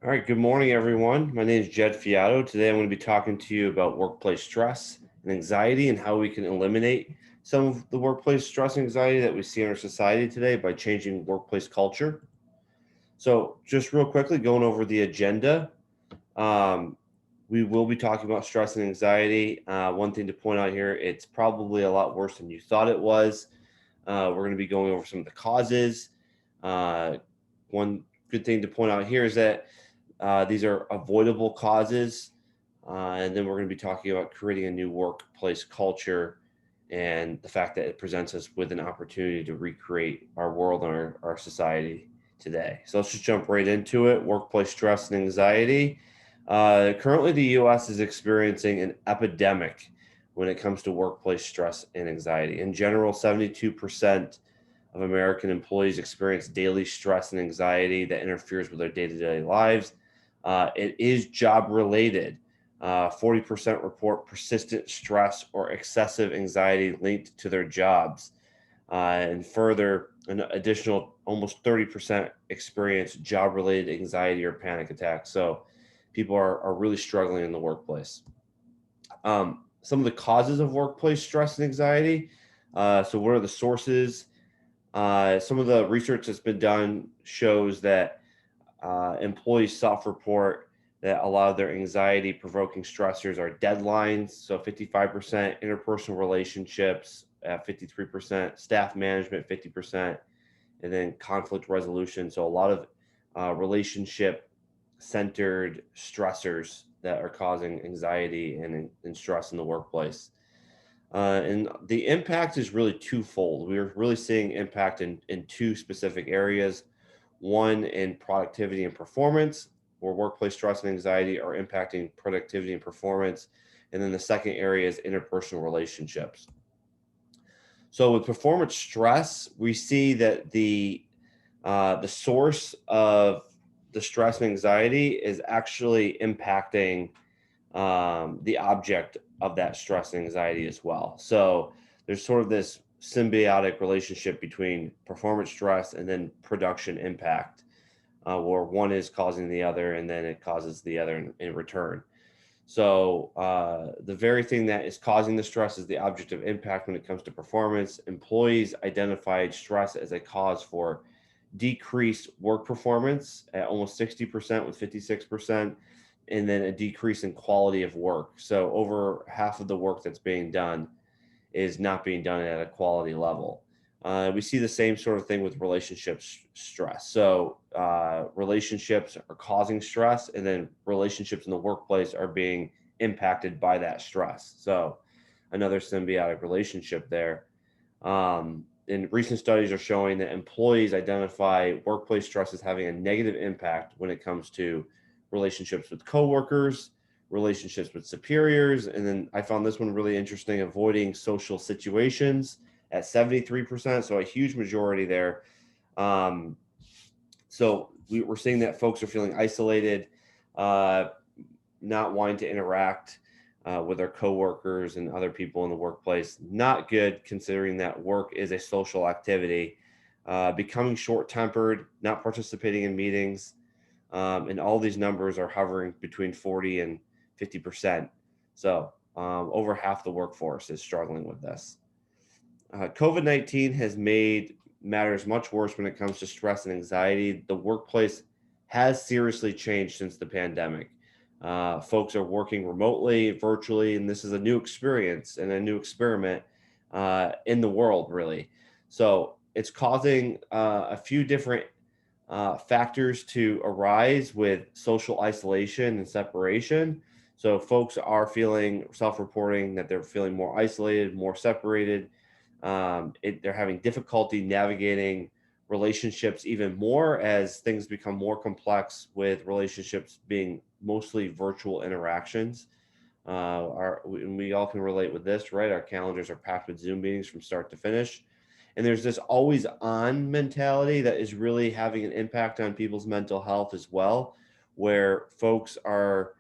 All right, good morning, everyone. My name is Jed Fiato. Today I'm going to be talking to you about workplace stress and anxiety and how we can eliminate some of the workplace stress and anxiety that we see in our society today by changing workplace culture. So, just real quickly, going over the agenda, um, we will be talking about stress and anxiety. One thing to point out here, it's probably a lot worse than you thought it was. We're going to be going over some of the causes. Uh, One good thing to point out here is that these are avoidable causes. And then we're going to be talking about creating a new workplace culture and the fact that it presents us with an opportunity to recreate our world and our society today. So let's just jump right into it. Workplace stress and anxiety. Currently, the US is experiencing an epidemic when it comes to workplace stress and anxiety. In general, 72% of American employees experience daily stress and anxiety that interferes with their day to day lives. It is job related. 40% report persistent stress or excessive anxiety linked to their jobs. And further, an additional almost 30% experience job related anxiety or panic attacks. So people are really struggling in the workplace. Some of the causes of workplace stress and anxiety. So, what are the sources? Some of the research that's been done shows that employees self-report that a lot of their anxiety-provoking stressors are deadlines. So 55% interpersonal relationships, 53% staff management, 50%, and then conflict resolution. So a lot of relationship-centered stressors that are causing anxiety and stress in the workplace. And the impact is really twofold. We're really seeing impact in two specific areas. One in productivity and performance, where workplace stress and anxiety are impacting productivity and performance. And then the second area is interpersonal relationships. So with performance stress, we see that the source of the stress and anxiety is actually impacting the object of that stress and anxiety as well. So there's sort of this symbiotic relationship between performance stress and then production impact, where one is causing the other and then it causes the other in return. So the very thing that is causing the stress is the object of impact when it comes to performance. Employees identified stress as a cause for decreased work performance at almost 60% with 56%, and then a decrease in quality of work. So over half of the work that's being done is not being done at a quality level. We see the same sort of thing with relationships stress. So relationships are causing stress, and then relationships in the workplace are being impacted by that stress. So another symbiotic relationship there. And recent studies are showing that employees identify workplace stress as having a negative impact when it comes to relationships with coworkers, relationships with superiors, and then I found this one really interesting, avoiding social situations at 73%. So a huge majority there. Um, we're seeing that folks are feeling isolated, uh, not wanting to interact with their coworkers and other people in the workplace. Not good considering that work is a social activity. Becoming short tempered, not participating in meetings, and all these numbers are hovering between 40 and 50%. So over half the workforce is struggling with this. COVID-19 has made matters much worse when it comes to stress and anxiety. The workplace has seriously changed since the pandemic. Folks are working remotely, virtually, and this is a new experience and a new experiment in the world, really. So it's causing a few different factors to arise with social isolation and separation. So folks are feeling self-reporting that they're feeling more isolated, more separated. They're having difficulty navigating relationships even more as things become more complex with relationships being mostly virtual interactions. We all can relate with this, right? Our calendars are packed with Zoom meetings from start to finish. And there's this always on mentality that is really having an impact on people's mental health as well, where folks are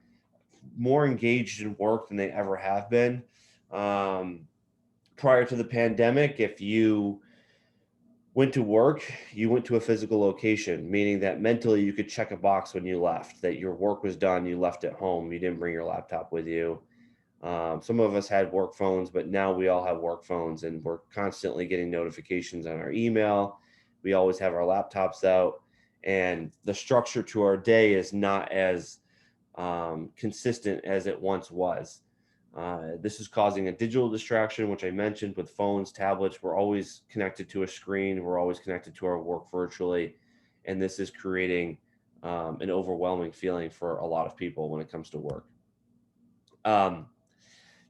more engaged in work than they ever have been. Um, Prior to the pandemic, if you went to work, you went to a physical location, meaning that mentally you could check a box when you left, that your work was done, you left at home, you didn't bring your laptop with you. Some of us had work phones, but now we all have work phones and we're constantly getting notifications on our email. We always have our laptops out, and the structure to our day is not as consistent as it once was. This is causing a digital distraction, which I mentioned with phones, tablets. We're always connected to a screen. We're always connected to our work virtually. And this is creating an overwhelming feeling for a lot of people when it comes to work. Um,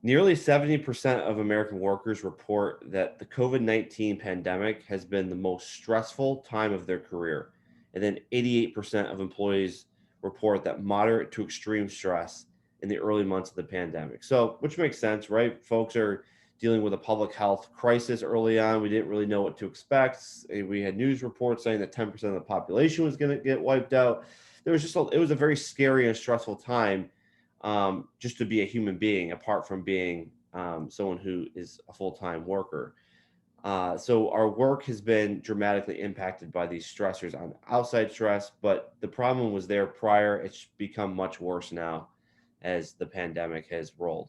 Nearly 70% of American workers report that the COVID-19 pandemic has been the most stressful time of their career. And then 88% of employees report that moderate to extreme stress in the early months of the pandemic. So, which makes sense, right? Folks are dealing with a public health crisis early on. We didn't really know what to expect. We had news reports saying that 10% of the population was going to get wiped out. It was a very scary and stressful time, just to be a human being, apart from being someone who is a full-time worker. So our work has been dramatically impacted by these stressors on outside stress, but the problem was there prior. It's become much worse now as the pandemic has rolled.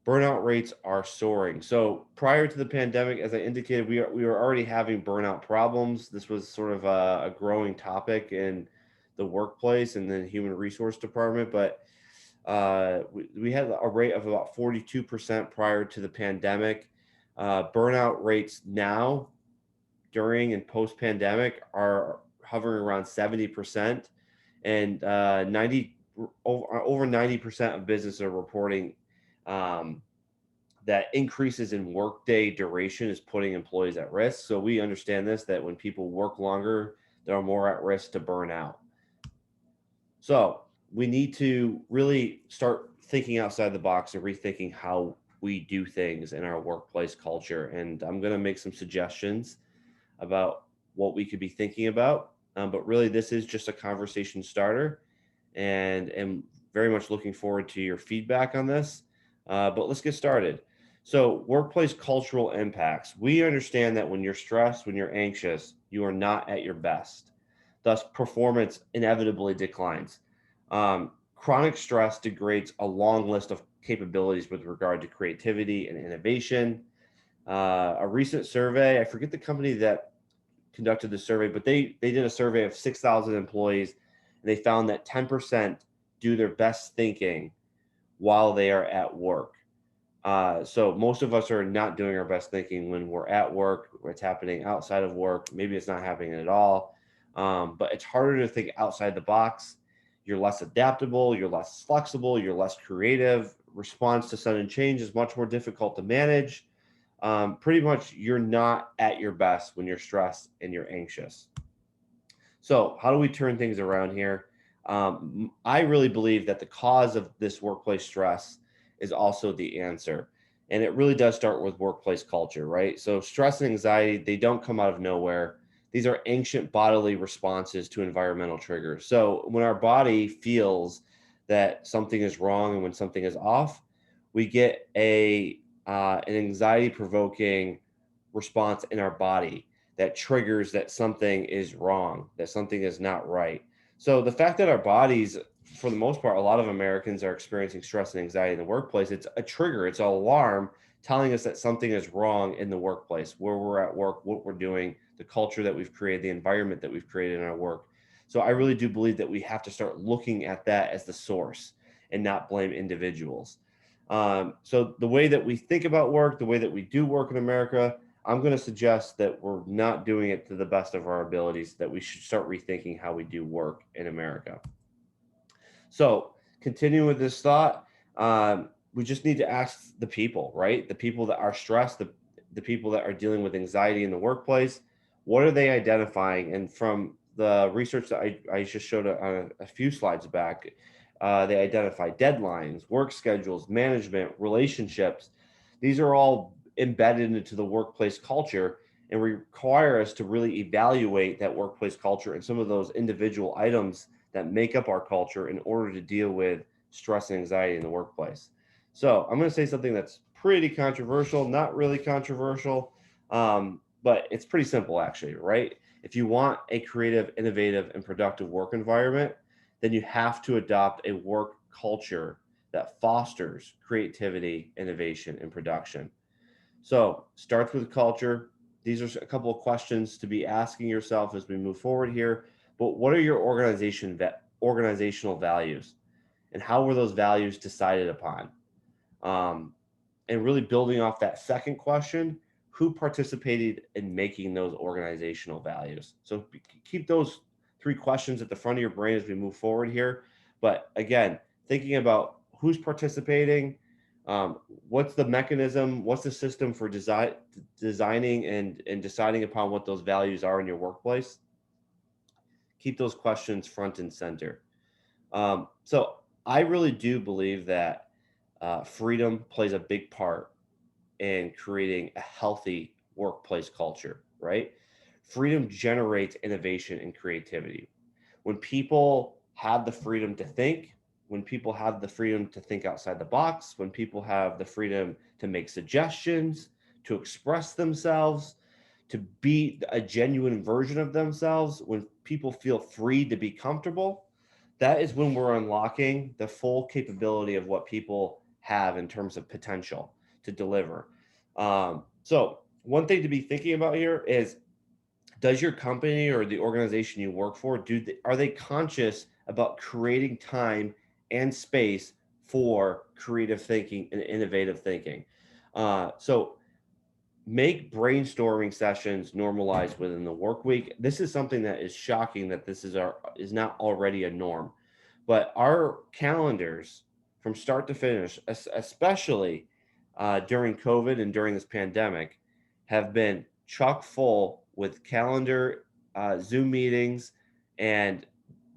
Burnout rates are soaring. So prior to the pandemic, as I indicated, we were already having burnout problems. This was sort of a growing topic in the workplace and the human resource department, but we had a rate of about 42% prior to the pandemic. Burnout rates now, during and post pandemic, are hovering around 70%, and 90 over 90% of businesses are reporting um, that increases in workday duration is putting employees at risk. So we understand this, that when people work longer, they're more at risk to burn out. So we need to really start thinking outside the box and rethinking how we do things in our workplace culture. And I'm going to make some suggestions about what we could be thinking about. But really, this is just a conversation starter, and am very much looking forward to your feedback on this. But let's get started. So, workplace cultural impacts. We understand that when you're stressed, when you're anxious, you are not at your best. Thus, performance inevitably declines. Chronic stress degrades a long list of capabilities with regard to creativity and innovation. A recent survey, I forget the company that conducted the survey, but they did a survey of 6,000 employees, and they found that 10% do their best thinking while they are at work. So most of us are not doing our best thinking when we're at work. It's happening outside of work. Maybe it's not happening at all. But it's harder to think outside the box. You're less adaptable. You're less flexible. You're less creative. Response to sudden change is much more difficult to manage. Pretty much you're not at your best when you're stressed and you're anxious. So how do we turn things around here? I really believe that the cause of this workplace stress is also the answer. And it really does start with workplace culture, right? So stress and anxiety, they don't come out of nowhere. These are ancient bodily responses to environmental triggers. So when our body feels that something is wrong and when something is off, we get an anxiety provoking response in our body that triggers that something is wrong, that something is not right. So the fact that our bodies, for the most part, a lot of Americans are experiencing stress and anxiety in the workplace, it's a trigger, it's an alarm telling us that something is wrong in the workplace, where we're at work, what we're doing, the culture that we've created, the environment that we've created in our work. So I really do believe that we have to start looking at that as the source and not blame individuals. So the way that we think about work, the way that we do work in America, I'm going to suggest that we're not doing it to the best of our abilities, that we should start rethinking how we do work in America. So, continuing with this thought, we just need to ask the people, right? The people that are stressed, the people that are dealing with anxiety in the workplace, what are they identifying? And from the research that I just showed on a few slides back, they identify deadlines, work schedules, management, relationships. These are all embedded into the workplace culture and require us to really evaluate that workplace culture and some of those individual items that make up our culture in order to deal with stress and anxiety in the workplace. So I'm going to say something that's pretty controversial, not really controversial. but it's pretty simple actually, right? If you want a creative, innovative, and productive work environment, then you have to adopt a work culture that fosters creativity, innovation, and production. So starts with culture. These are a couple of questions to be asking yourself as we move forward here. But what are your organizational values, and how were those values decided upon? Um, and really building off that second question, who participated in making those organizational values? So keep those three questions at the front of your brain as we move forward here. But again, thinking about who's participating, what's the mechanism, what's the system for designing and deciding upon what those values are in your workplace. Keep those questions front and center. So I really do believe that freedom plays a big part and creating a healthy workplace culture, right? Freedom generates innovation and creativity. When people have the freedom to think, when people have the freedom to think outside the box, when people have the freedom to make suggestions, to express themselves, to be a genuine version of themselves, when people feel free to be comfortable, that is when we're unlocking the full capability of what people have in terms of potential to deliver. So one thing to be thinking about here is, does your company or the organization you work for, are they conscious about creating time and space for creative thinking and innovative thinking? So make brainstorming sessions normalized within the work week. This is something that is shocking that this is not already a norm. But our calendars from start to finish, especially during COVID and during this pandemic, have been chock full with calendar Zoom meetings, and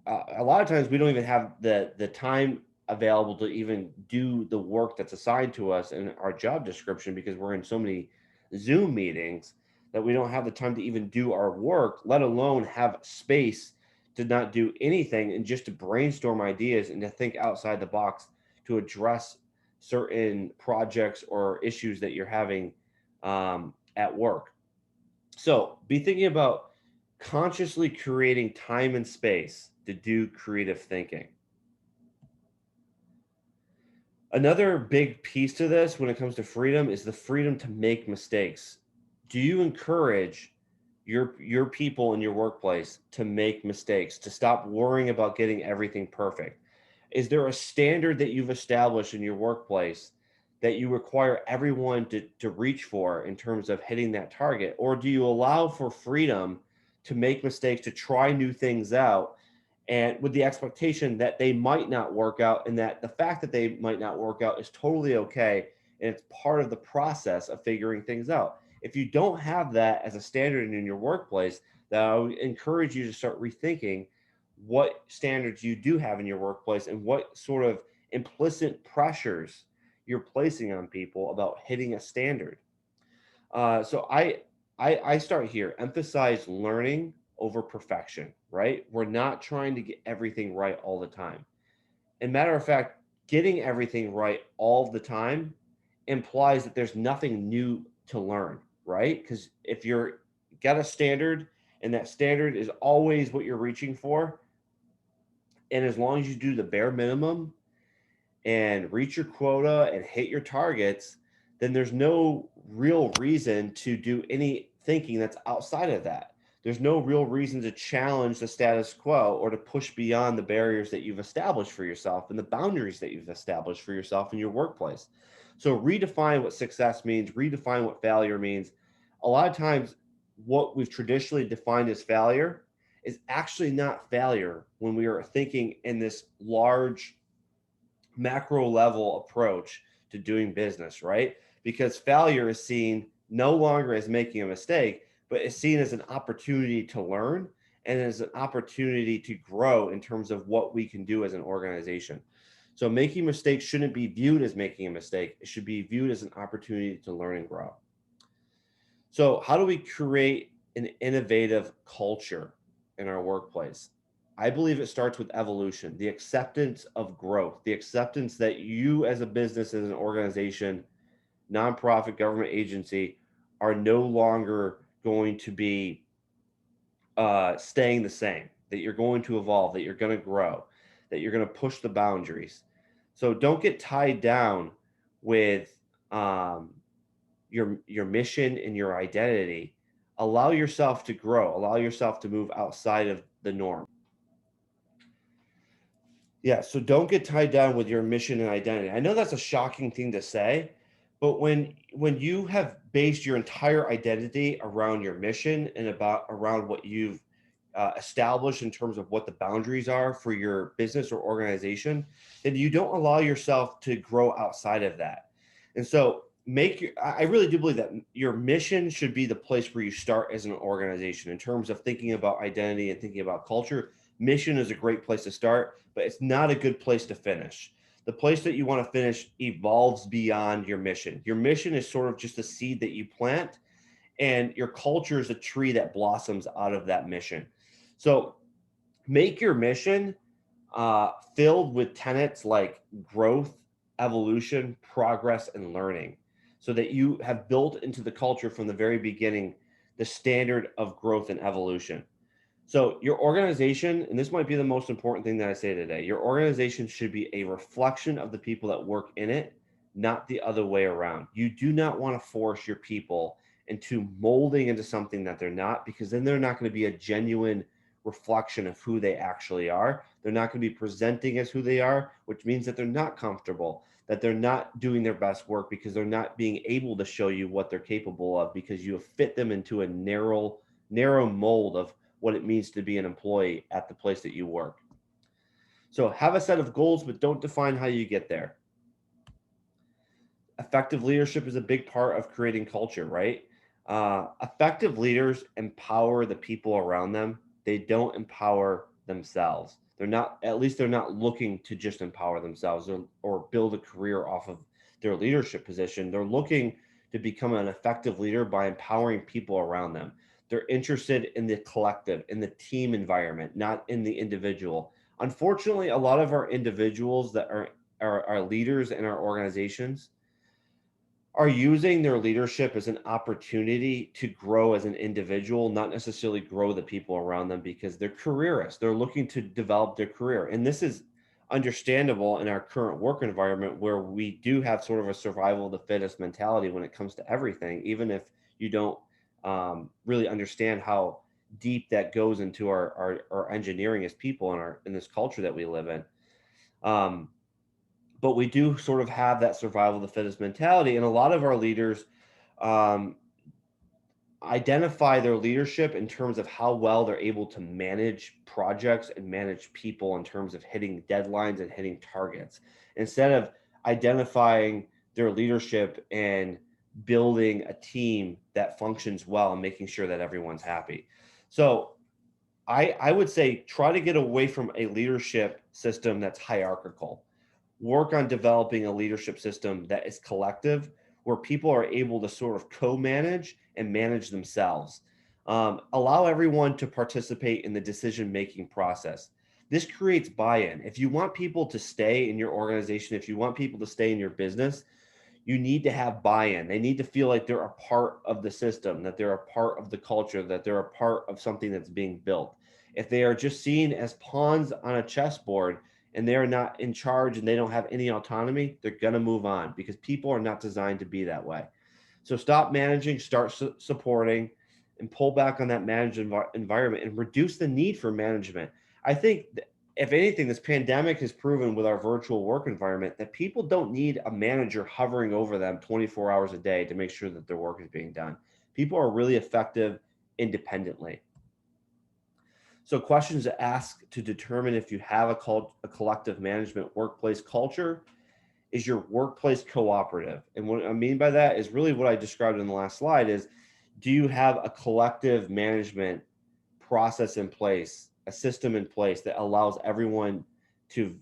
a lot of times we don't even have the time available to even do the work that's assigned to us in our job description, because we're in so many Zoom meetings that we don't have the time to even do our work, let alone have space to not do anything and just to brainstorm ideas and to think outside the box to address certain projects or issues that you're having at work. So be thinking about consciously creating time and space to do creative thinking. Another big piece to this when it comes to freedom is the freedom to make mistakes. Do you encourage your people in your workplace to make mistakes, to stop worrying about getting everything perfect? Is there a standard that you've established in your workplace that you require everyone to reach for in terms of hitting that target? Or do you allow for freedom to make mistakes, to try new things out, and with the expectation that they might not work out, and that the fact that they might not work out is totally okay, and it's part of the process of figuring things out? If you don't have that as a standard in your workplace, then I would encourage you to start rethinking what standards you do have in your workplace and what sort of implicit pressures you're placing on people about hitting a standard. So I start here. Emphasize learning over perfection. Right? We're not trying to get everything right all the time. And matter of fact, getting everything right all the time implies that there's nothing new to learn. Right? Because if you're got a standard and that standard is always what you're reaching for, and as long as you do the bare minimum and reach your quota and hit your targets, then there's no real reason to do any thinking that's outside of that. There's no real reason to challenge the status quo or to push beyond the barriers that you've established for yourself and the boundaries that you've established for yourself in your workplace. So redefine what success means, redefine what failure means. A lot of times, what we've traditionally defined as failure is actually not failure when we are thinking in this large macro level approach to doing business, right? Because failure is seen no longer as making a mistake, but is seen as an opportunity to learn and as an opportunity to grow in terms of what we can do as an organization. So making mistakes shouldn't be viewed as making a mistake. It should be viewed as an opportunity to learn and grow. So how do we create an innovative culture in our workplace? I believe it starts with evolution, the acceptance of growth, the acceptance that you as a business, as an organization, nonprofit, government agency, are no longer going to be staying the same, that you're going to evolve, that you're going to grow, that you're going to push the boundaries. So don't get tied down with um, your mission and your identity. Allow yourself to grow. Allow yourself to move outside of the norm. Yeah, so don't get tied down with your mission and identity. I know that's a shocking thing to say, but when you have based your entire identity around your mission and about around what you've established in terms of what the boundaries are for your business or organization, then you don't allow yourself to grow outside of that. And so I really do believe that your mission should be the place where you start as an organization in terms of thinking about identity and thinking about culture. Mission is a great place to start, but it's not a good place to finish. The place that you want to finish evolves beyond your mission. Your mission is sort of just a seed that you plant, and your culture is a tree that blossoms out of that mission. So make your mission filled with tenets like growth, evolution, progress, and learning, so that you have built into the culture from the very beginning the standard of growth and evolution. So your organization, and this might be the most important thing that I say today, your organization should be a reflection of the people that work in it, not the other way around. You do not want to force your people into molding into something that they're not, because then they're not going to be a genuine reflection of who they actually are. They're not going to be presenting as who they are, which means that they're not comfortable, that they're not doing their best work because they're not being able to show you what they're capable of, because you have fit them into a narrow mold of what it means to be an employee at the place that you work. So have a set of goals, but don't define how you get there. Effective leadership is a big part of creating culture, right? Effective leaders empower the people around them. They don't empower themselves. They're not, at least they're not looking to just empower themselves or build a career off of their leadership position. They're looking to become an effective leader by empowering people around them. They're interested in the collective, in the team environment, not in the individual. Unfortunately, a lot of our individuals that are leaders in our organizations are using their leadership as an opportunity to grow as an individual, not necessarily grow the people around them, because they're careerists. They're looking to develop their career. And this is understandable in our current work environment, where we do have sort of a survival of the fittest mentality when it comes to everything, even if you don't really understand how deep that goes into our engineering as people in this culture that we live in. But we do sort of have that survival of the fittest mentality, and a lot of our leaders um, identify their leadership in terms of how well they're able to manage projects and manage people in terms of hitting deadlines and hitting targets, instead of identifying their leadership and building a team that functions well and making sure that everyone's happy. So I would say try to get away from a leadership system that's hierarchical. Work on developing a leadership system that is collective, where people are able to sort of co-manage and manage themselves. Allow everyone to participate in the decision-making process. This creates buy-in. If you want people to stay in your organization, if you want people to stay in your business, you need to have buy-in. They need to feel like they're a part of the system, that they're a part of the culture, that they're a part of something that's being built. If they are just seen as pawns on a chessboard and they're not in charge and they don't have any autonomy, they're going to move on, because people are not designed to be that way. So stop managing, start supporting, and pull back on that managed environment and reduce the need for management. I think if anything, this pandemic has proven with our virtual work environment that people don't need a manager hovering over them 24 hours a day to make sure that their work is being done. People are really effective independently. So questions to ask to determine if you have a collective management workplace culture: is your workplace cooperative? And what I mean by that is really what I described in the last slide is, do you have a collective management process in place, a system in place that allows everyone to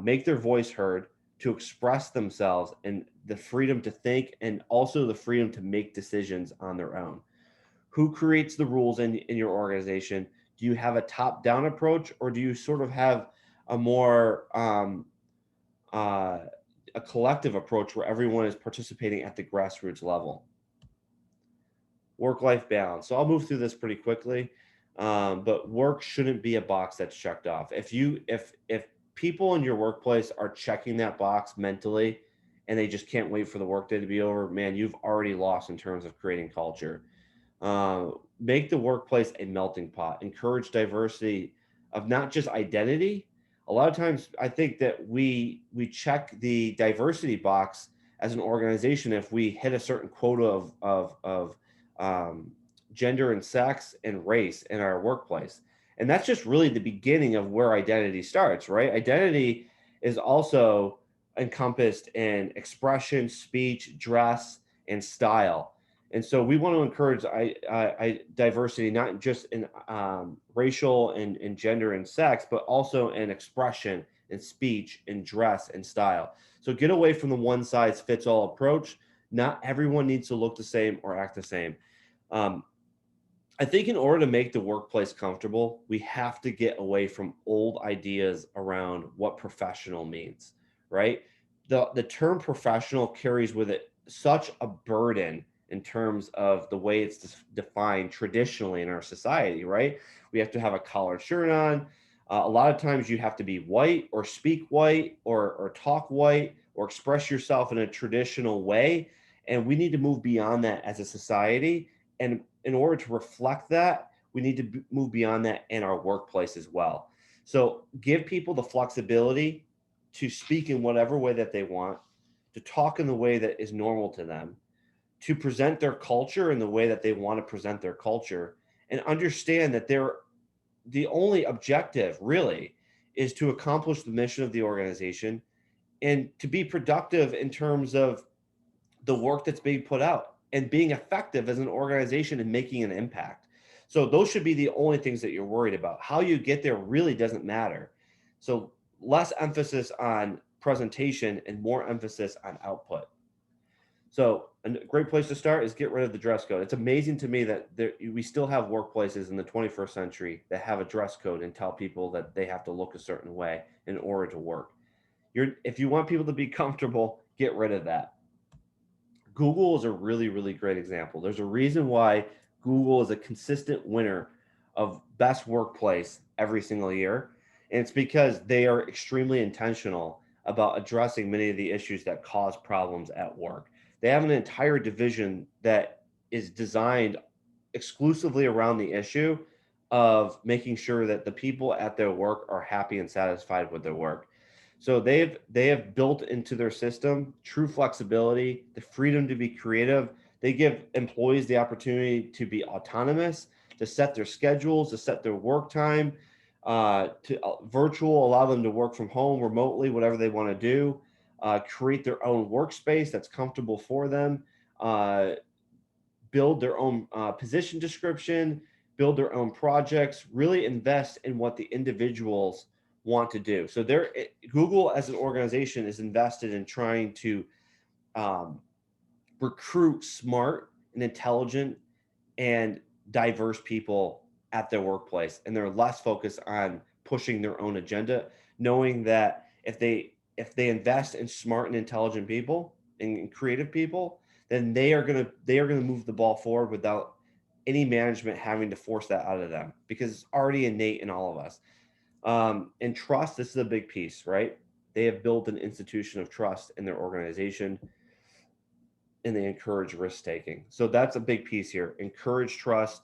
make their voice heard, to express themselves, and the freedom to think, and also the freedom to make decisions on their own? Who creates the rules in your organization? Do you have a top-down approach, or do you sort of have a more uh, a collective approach where everyone is participating at the grassroots level? work-life balance. So I'll move through this pretty quickly. But work shouldn't be a box that's checked off. If people in your workplace are checking that box mentally and they just can't wait for the workday to be over, man, you've already lost in terms of creating culture. Uh, Make the workplace a melting pot. Encourage diversity of not just identity. A lot of times, I think that we check the diversity box as an organization if we hit a certain quota of um, gender and sex and race in our workplace, and that's just really the beginning of where identity starts. Right? Identity is also encompassed in expression, speech, dress, and style, and so we want to encourage diversity, not just in racial and gender and sex, but also in expression and speech and dress and style. So get away from the one size fits all approach. Not everyone needs to look the same or act the same. Um, I think in order to make the workplace comfortable, we have to get away from old ideas around what professional means, right? The term professional carries with it such a burden in terms of the way it's defined traditionally in our society, right? We have to have a collared shirt on. A lot of times you have to be white or speak white or talk white or express yourself in a traditional way. And we need to move beyond that as a society, and in order to reflect that, we need to move beyond that in our workplace as well. So give people the flexibility to speak in whatever way that they want, to talk in the way that is normal to them, to present their culture in the way that they want to present their culture, and understand that the only objective really is to accomplish the mission of the organization and to be productive in terms of the work that's being put out and being effective as an organization and making an impact. So those should be the only things that you're worried about. How you get there really doesn't matter. So less emphasis on presentation and more emphasis on output. So a great place to start is get rid of the dress code. It's amazing to me that we still have workplaces in the 21st century that have a dress code and tell people that they have to look a certain way in order to work. If you want people to be comfortable, get rid of that. Google is a really, really great example. There's a reason why Google is a consistent winner of best workplace every single year. And it's because they are extremely intentional about addressing many of the issues that cause problems at work. They have an entire division that is designed exclusively around the issue of making sure that the people at their work are happy and satisfied with their work. So they have built into their system true flexibility, the freedom to be creative. They give employees the opportunity to be autonomous, to set their schedules, to set their work time, to virtual, allow them to work from home remotely, whatever they want to do, create their own workspace that's comfortable for them, uh, build their own position description, build their own projects, really invest in what the individuals want to do. So Google as an organization is invested in trying to um, recruit smart and intelligent and diverse people at their workplace, and they're less focused on pushing their own agenda, knowing that if they invest in smart and intelligent people and creative people, then they are gonna move the ball forward without any management having to force that out of them, because it's already innate in all of us. And trust, this is a big piece, right? They have built an institution of trust in their organization, and they encourage risk taking. So that's a big piece here. Encourage trust,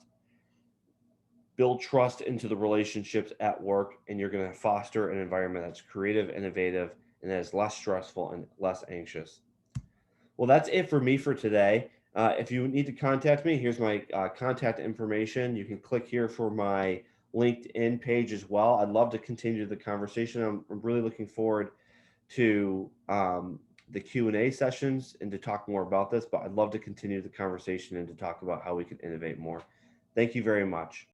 build trust into the relationships at work, and you're going to foster an environment that's creative, innovative, and that is less stressful and less anxious. Well, that's it for me for today. If you need to contact me, here's my contact information. You can click here for my LinkedIn page as well. I'd love to continue the conversation. I'm really looking forward to the Q&A sessions and to talk more about this, but I'd love to continue the conversation and to talk about how we can innovate more. Thank you very much.